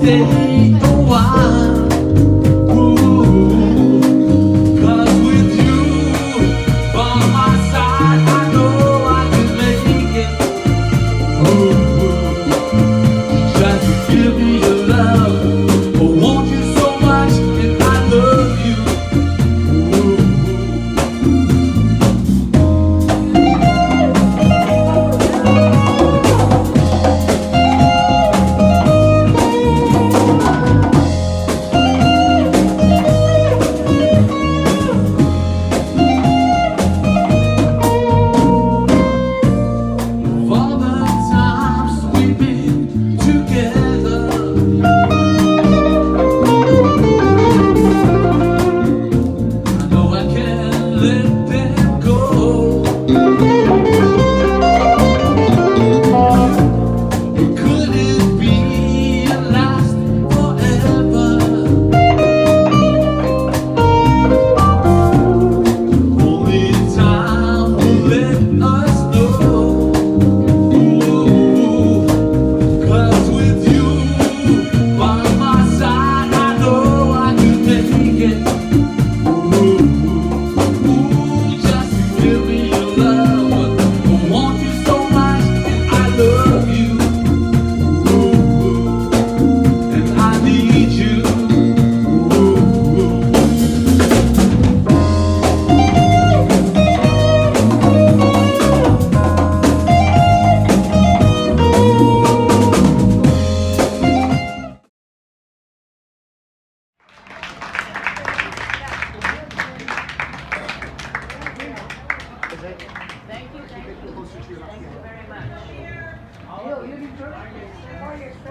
stay a while. Ooh, 'cause with you by my side, I know I can make it. Ooh, just give me your love. I want you so much, and I love you. Ooh. All the times we've been together, I know I can't let them go. Could it be last forever? Only time will let us know. Ooh, 'cause with you by my side, I know I can make it. Ooh, just give me your love. I want you so much, and I love you. Ooh, and I need you. Ooh.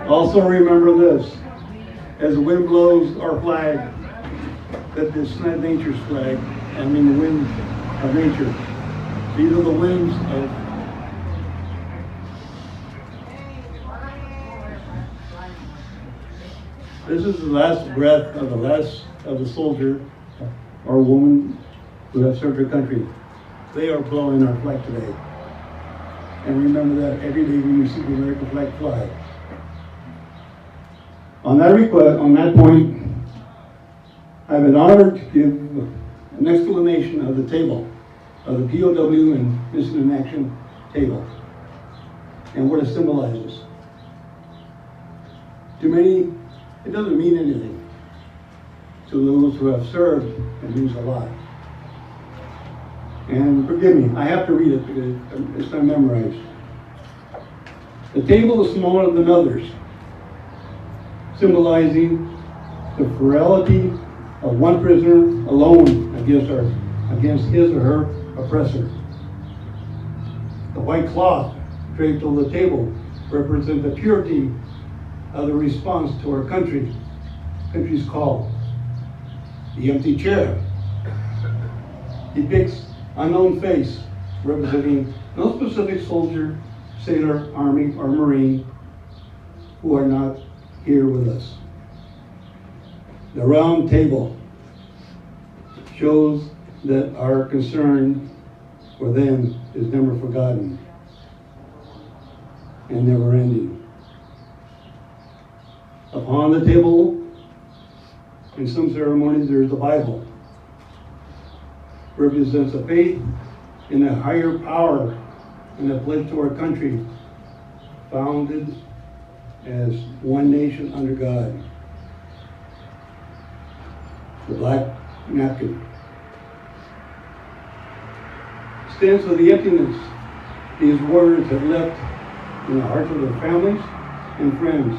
Also remember this, as the wind blows our flag, that is not nature's flag, I mean the winds of nature. These are the winds of this is the last breath of the soldier or woman who have served their country. They are blowing our flag today. And remember that every day when you see the American flag fly. On that point, I've been honored to give an explanation of the table, of the POW and Missing in Action table, and what it symbolizes. To many, it doesn't mean anything. To those who have served, it means a lot. And forgive me, I have to read it because it's not memorized. The table is smaller than others, symbolizing the frailty of one prisoner alone against his or her oppressor. The white cloth draped over the table represents the purity of the response to our country's call. The empty chair depicts unknown face, representing no specific soldier, sailor, army, or marine who are not here with us. The round table shows that our concern for them is never forgotten and never ending. Upon the table, in some ceremonies, there is the Bible. Represents a faith in a higher power and a pledge to our country, founded as one nation under God. The black napkin stands for the emptiness these warriors have left in the hearts of their families and friends.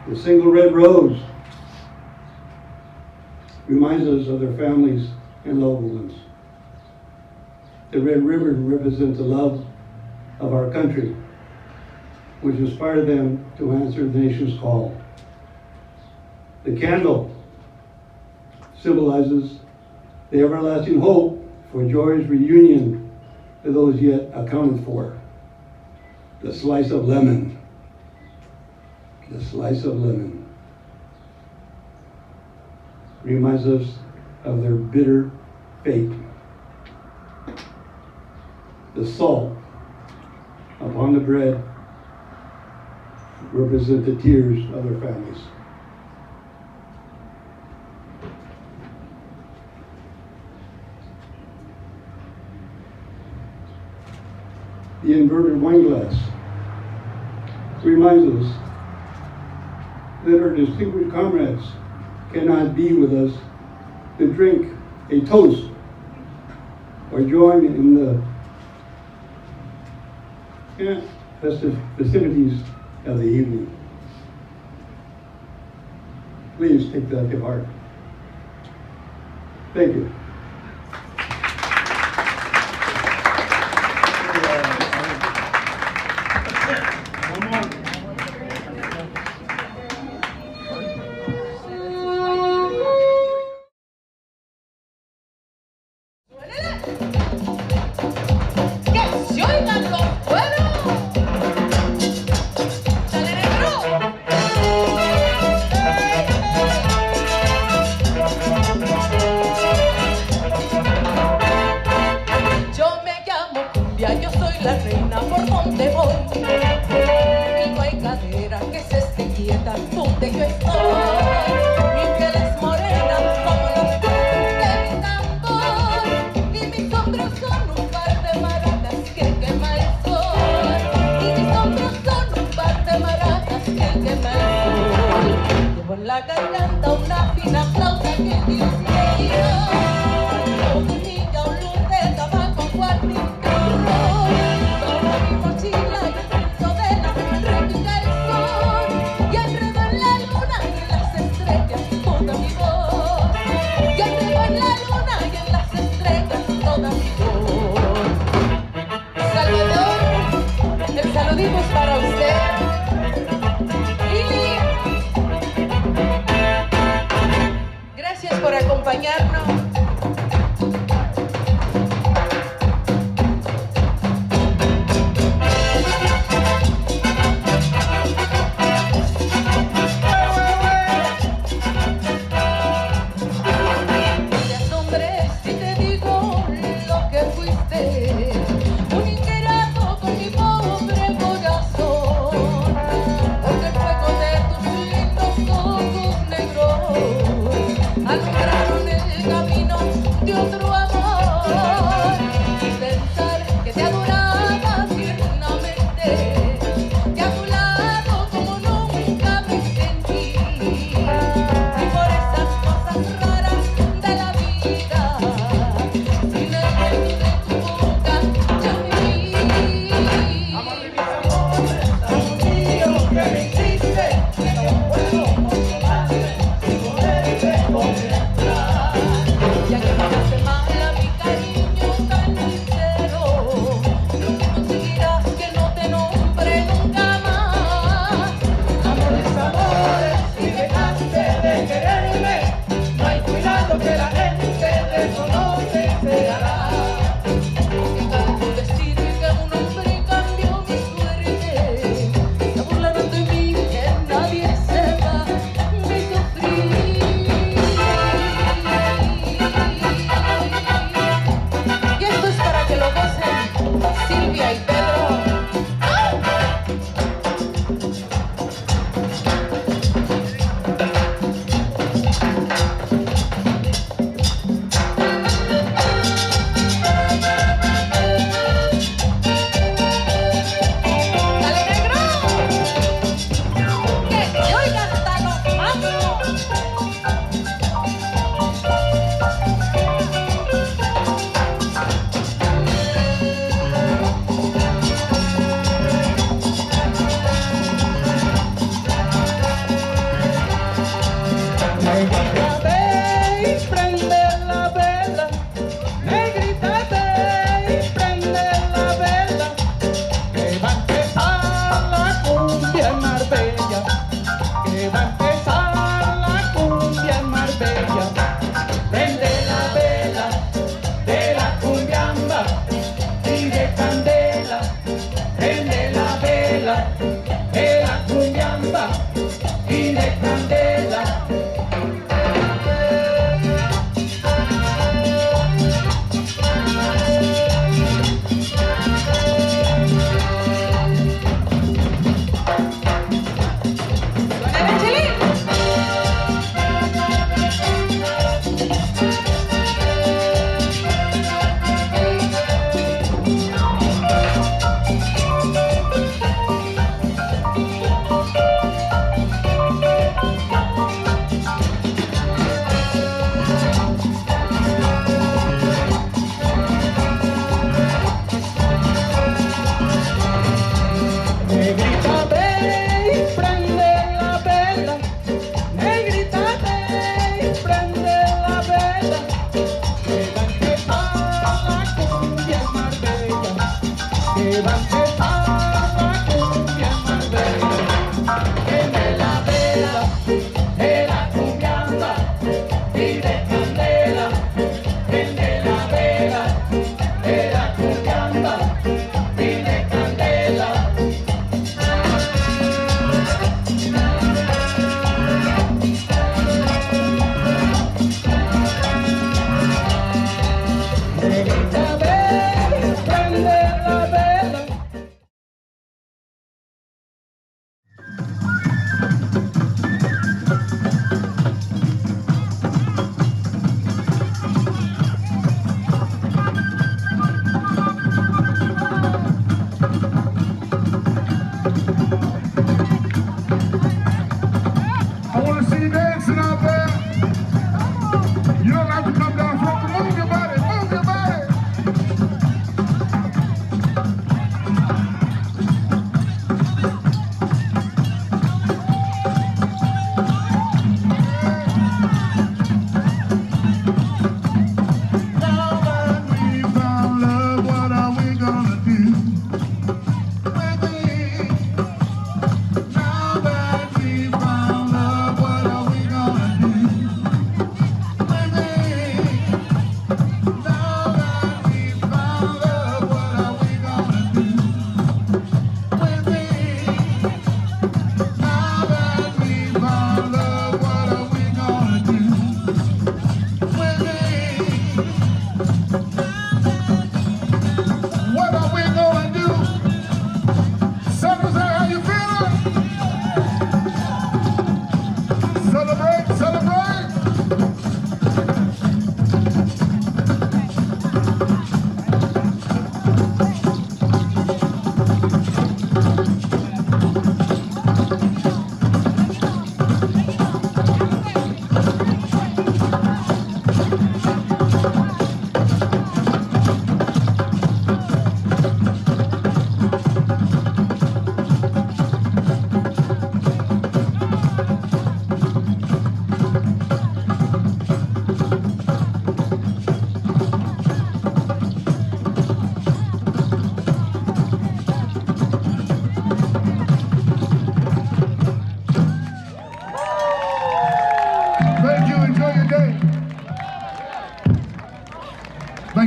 The single red rose reminds us of their families and loved ones. The red ribbon represents the love of our country, which inspired them to answer the nation's call. The candle symbolizes the everlasting hope for joy's reunion to those yet accounted for. The slice of lemon. The slice of lemon reminds us of their bitter fate. The salt upon the bread represent the tears of their families. The inverted wine glass reminds us that our distinguished comrades cannot be with us to drink a toast or join in the festive festivities of the evening. Please take that to heart. Thank you.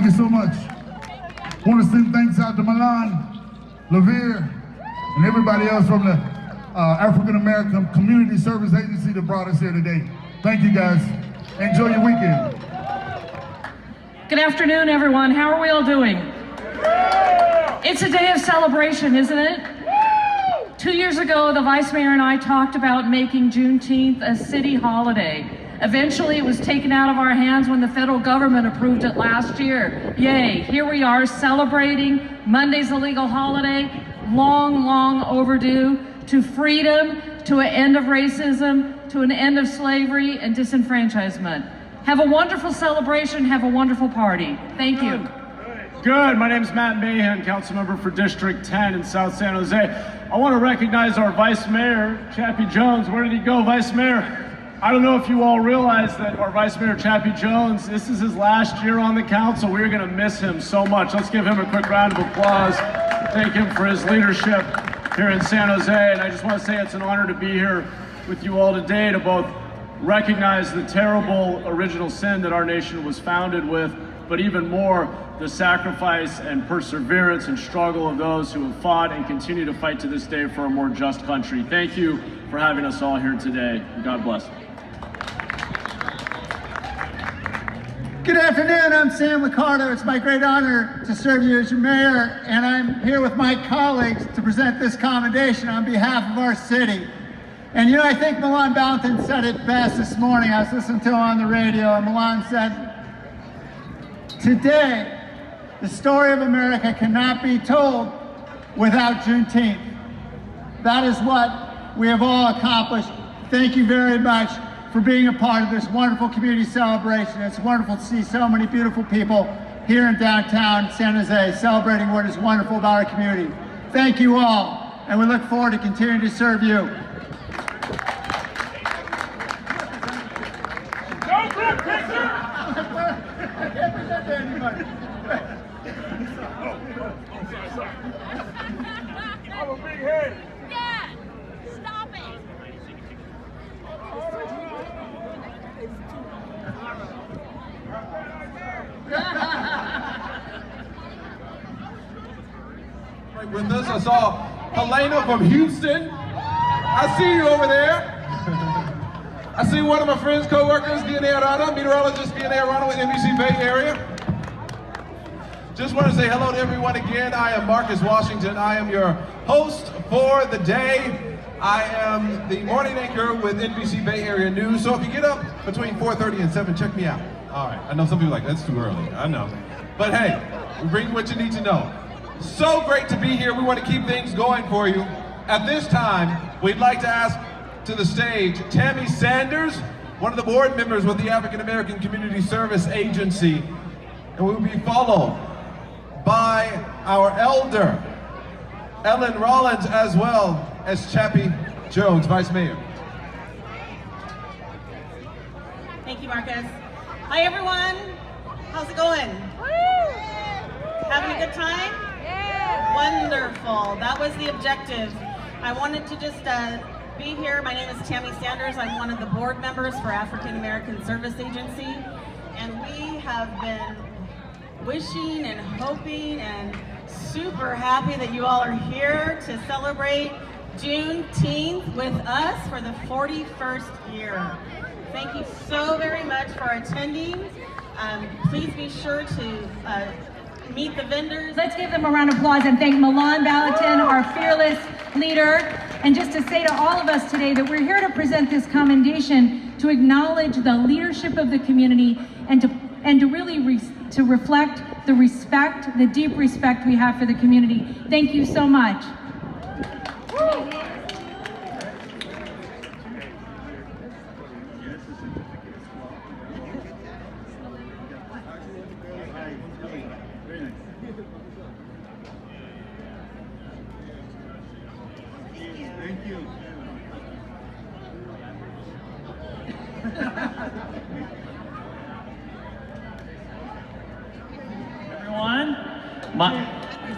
you so much. Want to send thanks out to Milan, Levere, and everybody else from the African American Community Service Agency that brought us here today. Thank you guys. Enjoy your weekend. Good afternoon, everyone. How are we all doing? It's a day of celebration, isn't it? 2 years ago, the Vice Mayor and I talked about making Juneteenth a city holiday. Eventually, it was taken out of our hands when the federal government approved it last year. Yay, here we are celebrating Monday's a legal holiday, long, long overdue, to freedom, to an end of racism, to an end of slavery and disenfranchisement. Have a wonderful celebration, have a wonderful party. Thank you. Good, my name is Matt Mahan, council member for District 10 in South San Jose. I want to recognize our Vice Mayor, Chappie Jones. Where did he go, Vice Mayor? I don't know if you all realize that our Vice Mayor, Chappie Jones, this is his last year on the council. We're going to miss him so much. Let's give him a quick round of applause. Thank him for his leadership here in San Jose. And I just want to say it's an honor to be here with you all today to both recognize the terrible original sin that our nation was founded with, but even more, the sacrifice and perseverance and struggle of those who have fought and continue to fight to this day for a more just country. Thank you for having us all here today. God bless. Good afternoon, I'm Sam Liccardo. It's my great honor to serve you as your mayor, and I'm here with my colleagues to present this commendation on behalf of our city. And you know, I think Milan Valentin said it best this morning. I was listening to him on the radio, and Milan said, today, the story of America cannot be told without Juneteenth. That is what we have all accomplished. Thank you very much for being a part of this wonderful community celebration. It's wonderful to see so many beautiful people here in downtown San Jose celebrating what is wonderful about our community. Thank you all, and we look forward to continuing to serve you. I can't present to anybody. I'm a big head. Yeah! Stop it! Right with us, I saw Helena from Houston. I see you over there. I see one of my friends, co-workers, DNA Arana, meteorologist DNA Arana with NBC Bay Area. Just want to say hello to everyone again. I am Marcus Washington. I am your host for the day. I am the morning anchor with NBC Bay Area News. So if you get up between 4:30 and 7, check me out. All right, I know some people are like, that's too early. I know. But hey, we bring what you need to know. So great to be here. We want to keep things going for you. At this time, we'd like to ask to the stage Tammy Sanders, one of the board members with the African American Community Service Agency. And we will be followed by our elder, Ellen Rollins, as well as Chappie Jones, Vice Mayor. Thank you, Marcus. Hi, everyone. How's it going? Having a good time? Yeah. Wonderful. That was the objective. I wanted to just be here. My name is Tammy Sanders. I'm one of the board members for African American Service Agency, and we have been wishing and hoping and super happy that you all are here to celebrate Juneteenth with us for the 41st year. Thank you so very much for attending. Please be sure to meet the vendors. Let's give them a round of applause and thank Milan Valentin, our fearless leader. And just to say to all of us today that we're here to present this commendation to acknowledge the leadership of the community and to really to reflect the respect, the deep respect we have for the community. Thank you so much. Thank you. Everyone,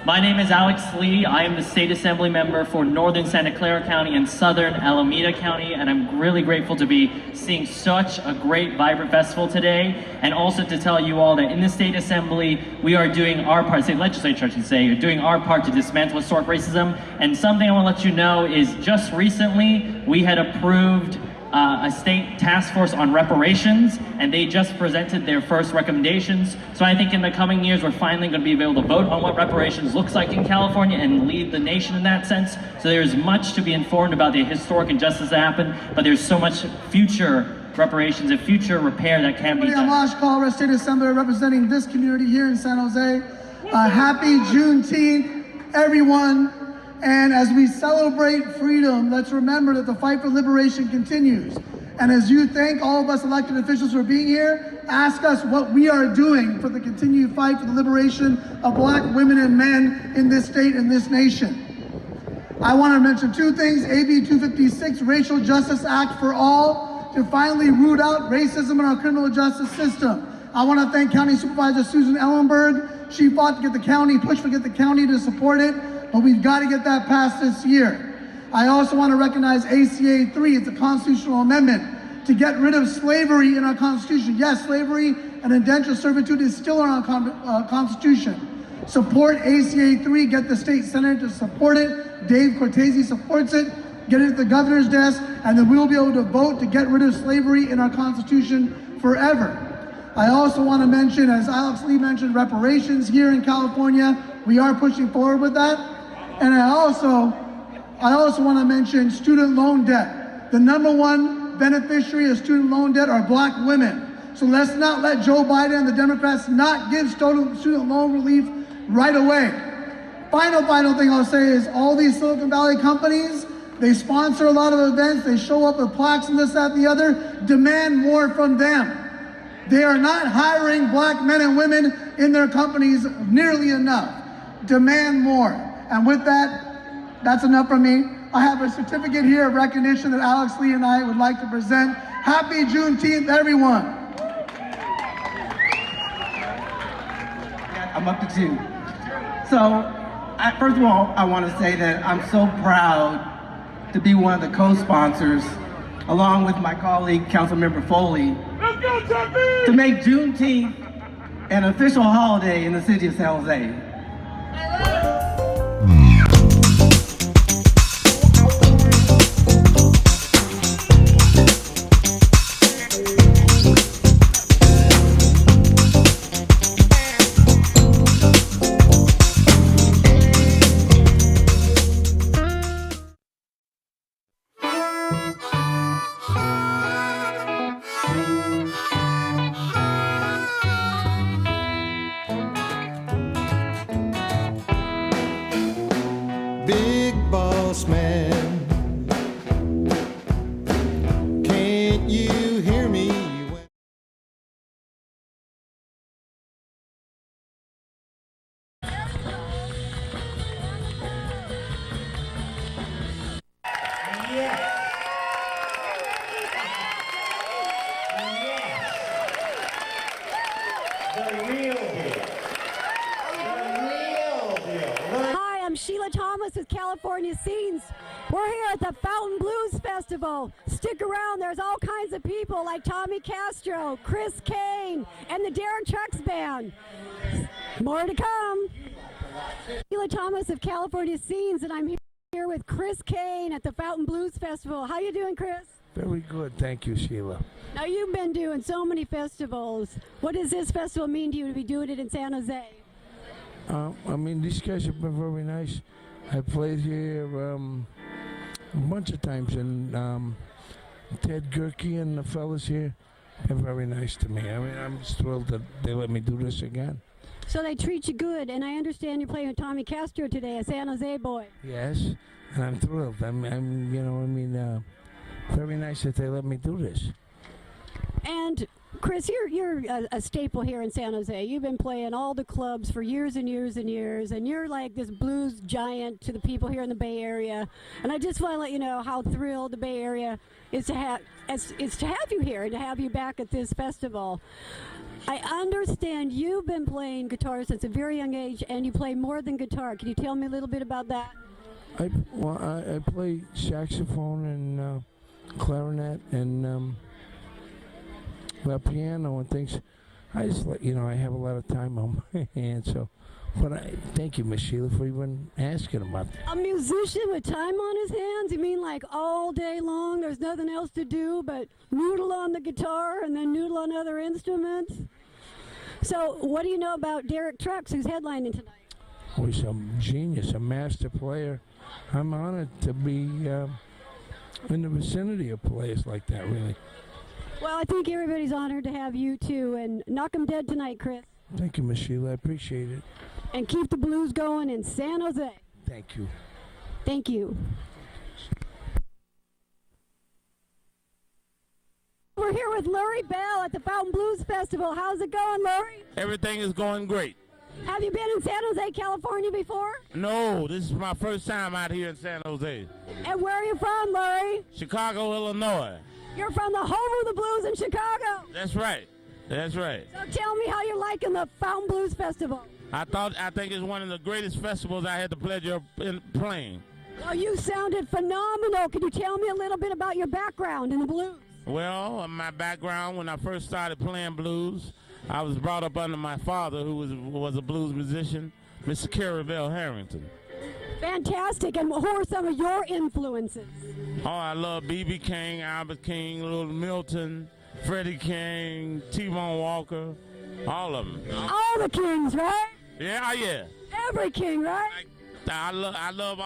My name is Alex Lee. I am the State Assembly member for Northern Santa Clara County and Southern Alameda County, and I'm really grateful to be seeing such a great, vibrant festival today, and also to tell you all that in the State Assembly, we are doing our part, state legislature I should say, are doing our part to dismantle historic racism. And something I want to let you know is just recently, we had approved a state task force on reparations, and they just presented their first recommendations. So I think in the coming years, we're finally going to be able to vote on what reparations looks like in California and lead the nation in that sense. So there's much to be informed about the historic injustice that happened, but there's so much future reparations and future repair that can be done. I'm Colorado State Assembly representing this community here in San Jose. Happy Juneteenth, everyone. And as we celebrate freedom, let's remember that the fight for liberation continues. And as you thank all of us elected officials for being here, ask us what we are doing for the continued fight for the liberation of Black women and men in this state and this nation. I want to mention two things. AB 256, Racial Justice Act for All, to finally root out racism in our criminal justice system. I want to thank County Supervisor Susan Ellenberg. She fought to get the county, pushed to get the county to support it. But we've got to get that passed this year. I also want to recognize ACA 3. It's a constitutional amendment to get rid of slavery in our Constitution. Yes, slavery and indentured servitude is still in our Constitution. Support ACA 3. Get the state Senate to support it. Dave Cortese supports it. Get it at the governor's desk, and then we'll be able to vote to get rid of slavery in our Constitution forever. I also want to mention, as Alex Lee mentioned, reparations here in California. We are pushing forward with that. And I also want to mention student loan debt. The #1 beneficiary of student loan debt are Black women. So let's not let Joe Biden and the Democrats not give student loan relief right away. Final thing I'll say is all these Silicon Valley companies, they sponsor a lot of events, they show up with plaques and this, that, and the other. Demand more from them. They are not hiring Black men and women in their companies nearly enough. Demand more. And with that, that's enough from me. I have a certificate here of recognition that Alex Lee and I would like to present. Happy Juneteenth, everyone. I'm up to 2. So, first of all, I want to say that I'm so proud to be one of the co-sponsors, along with my colleague, Councilmember Foley, to make Juneteenth an official holiday in the city of San Jose. Big boss man, can't you hear me? Hi, I'm Sheila Thomas with California Scenes. We're here at the Fountain Blues Festival. Stick around, there's all kinds of people like Tommy Castro, Chris Kane, and the Darren Trucks Band. More to come. Sheila Thomas of California Scenes, and I'm here with Chris Kane at the Fountain Blues Festival. How you doing, Chris? Very good, thank you, Sheila. Now, you've been doing so many festivals. What does this festival mean to you to be doing it in San Jose? I mean, these guys have been very nice. I played here a bunch of times, and Ted Gerke and the fellas here are very nice to me. I mean, I'm just thrilled that they let me do this again. So they treat you good, and I understand you're playing with Tommy Castro today, a San Jose boy. Yes, and I'm thrilled. I'm very nice that they let me do this. And Chris, you're a staple here in San Jose. You've been playing all the clubs for years and years and years, and you're like this blues giant to the people here in the Bay Area. And I just want to let you know how thrilled the Bay Area is to have you here and to have you back at this festival. I understand you've been playing guitar since a very young age, and you play more than guitar. Can you tell me a little bit about that? I play saxophone and clarinet and piano and things. I just I have a lot of time on my hands, so. But thank you, Miss Sheila, for even asking about that. A musician with time on his hands? You mean like all day long? There's nothing else to do but noodle on the guitar and then noodle on other instruments? So, what do you know about Derek Trucks, who's headlining tonight? Oh, he's a genius, a master player. I'm honored to be in the vicinity of players like that, really. Well, I think everybody's honored to have you, too. And knock 'em dead tonight, Chris. Thank you, Miss Sheila. I appreciate it. And keep the blues going in San Jose. Thank you. Thank you. We're here with Lurie Bell at the Fountain Blues Festival. How's it going, Lurie? Everything is going great. Have you been in San Jose, California before? No, this is my first time out here in San Jose. And where are you from, Lurie? Chicago, Illinois. You're from the home of the blues in Chicago. That's right. That's right. So tell me how you're liking the Fountain Blues Festival. I think it's one of the greatest festivals I had the pleasure of playing. Well, you sounded phenomenal. Could you tell me a little bit about your background in the blues? Well, my background, when I first started playing blues, I was brought up under my father, who was a blues musician, Mr. Carabelle Harrington. Fantastic. And who are some of your influences? Oh, I love B.B. King, Albert King, Little Milton, Freddie King, T-Bone Walker, all of them. All the kings, right? Yeah. Every king, right? I love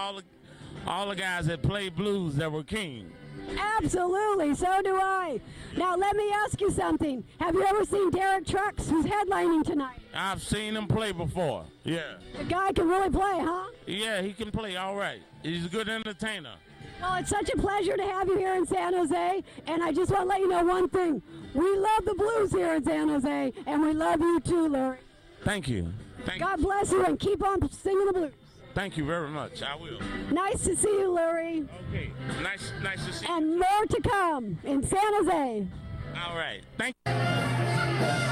all the guys that played blues that were king. Absolutely, so do I. Now let me ask you something. Have you ever seen Derek Trucks, who's headlining tonight? I've seen him play before, yeah. The guy can really play, huh? Yeah, he can play all right. He's a good entertainer. Well, it's such a pleasure to have you here in San Jose, and I just want to let you know one thing. We love the blues here in San Jose, and we love you too, Lurie. Thank you. God bless you, and keep on singing the blues. Thank you very much. I will. Nice to see you, Lurie. Okay. Nice to see you. And more to come in San Jose. All right. Thank you.